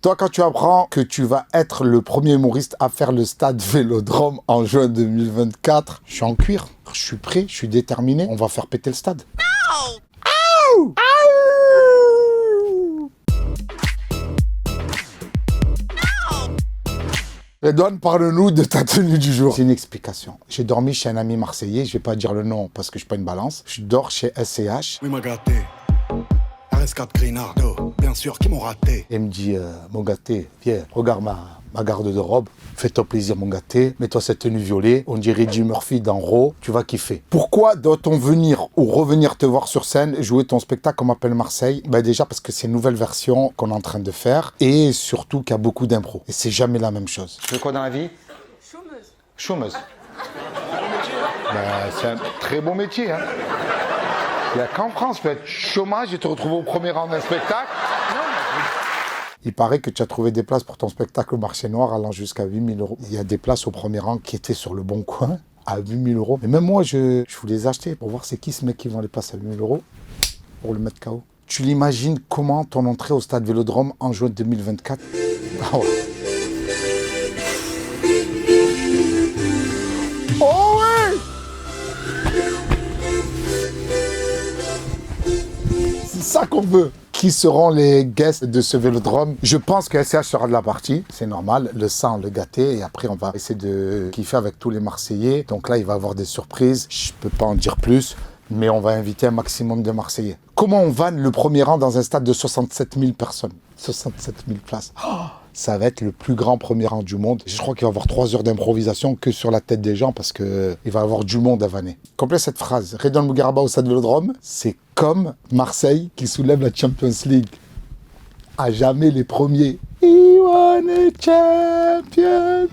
Toi, quand tu apprends que tu vas être le premier humoriste à faire le stade Vélodrome en juin 2024, je suis en cuir, je suis prêt, je suis déterminé. On va faire péter le stade. Aouh! Redouane, parle-nous de ta tenue du jour. C'est une explication. J'ai dormi chez un ami marseillais, je vais pas dire le nom parce que je suis pas une balance. Je dors chez SCH. Oui, m'a gâté. RS4 Grinardo, bien sûr, qui m'ont raté. Et il me dit, mon gâté, viens, regarde ma garde de robe. Fais-toi plaisir, mon gâté. Mets-toi cette tenue violet. On dirait Jim Murphy dans Raw. Tu vas kiffer. Pourquoi doit-on venir ou revenir te voir sur scène, jouer ton spectacle comme appelle Marseille? Ben déjà parce que c'est une nouvelle version qu'on est en train de faire. Et surtout qu'il y a beaucoup d'impro. Et c'est jamais la même chose. Tu fais quoi dans la vie? Chômeuse. Chômeuse. Ben, c'est un très bon métier, hein. Il n'y a qu'en France, tu peux être chômage et te retrouver au premier rang d'un spectacle. Il paraît que tu as trouvé des places pour ton spectacle au marché noir allant jusqu'à 8 000 €. Il y a des places au premier rang qui étaient sur le bon coin à 8 000 €. Mais même moi, je voulais les acheter pour voir c'est qui ce mec qui vend les places à 8 000 € pour le mettre KO. Tu l'imagines comment ton entrée au stade Vélodrome en juin 2024? Ah ouais. Oh ouais! C'est ça qu'on veut. Qui seront les guests de ce Vélodrome? Je pense que SCH sera de la partie, c'est normal, le sang, le gâté, et après on va essayer de kiffer avec tous les Marseillais. Donc là, il va y avoir des surprises, je peux pas en dire plus, mais on va inviter un maximum de Marseillais. Comment on vanne le premier rang dans un stade de 67 000 personnes? 67 000 places. Oh, ça va être le plus grand premier rang du monde. Je crois qu'il va y avoir 3 heures d'improvisation que sur la tête des gens parce qu'il va y avoir du monde à vanner. Complète cette phrase. Redouane Bougueraba au stade Vélodrome, c'est comme Marseille qui soulève la Champions League. À jamais les premiers. We wanna champions.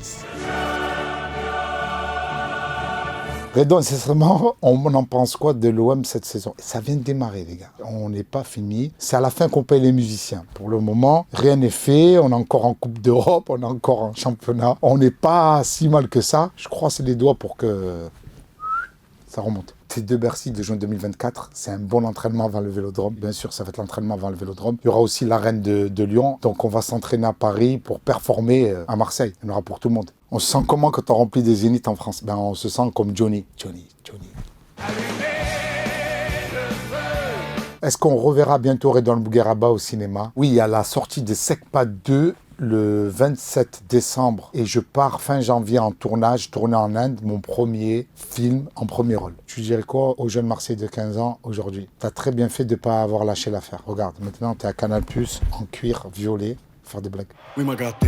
Redouane, sincèrement, on en pense quoi de l'OM cette saison? Ça vient de démarrer, les gars. On n'est pas fini. C'est à la fin qu'on paye les musiciens. Pour le moment, rien n'est fait. On est encore en Coupe d'Europe, on est encore en championnat. On n'est pas si mal que ça. Je croise les doigts pour que ça remonte. T2 Bercy de juin 2024, c'est un bon entraînement avant le Vélodrome. Bien sûr, ça va être l'entraînement avant le Vélodrome. Il y aura aussi l'arène de Lyon. Donc, on va s'entraîner à Paris pour performer à Marseille. Il y en aura pour tout le monde. On se sent comment quand on remplit des zéniths en France? Ben, on se sent comme Johnny. Est-ce qu'on reverra bientôt Redouane Bougueraba au cinéma? Oui, il y a la sortie de Secpa 2 le 27 décembre et je pars fin janvier en tournage, tourné en Inde, mon premier film en premier rôle. Tu dirais quoi aux jeunes Marseillais de 15 ans aujourd'hui? T'as très bien fait de ne pas avoir lâché l'affaire. Regarde, maintenant t'es à Canal+, en cuir, violet, faire des blagues. Oui, m'a gâté.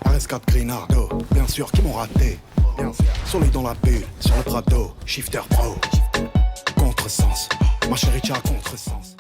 RS4 Grinardo, bien sûr, qui m'ont raté. Bien sûr. Soleil dans la bulle, sur le Prado, Shifter Pro. Contresens, ma chérie, tu as contresens.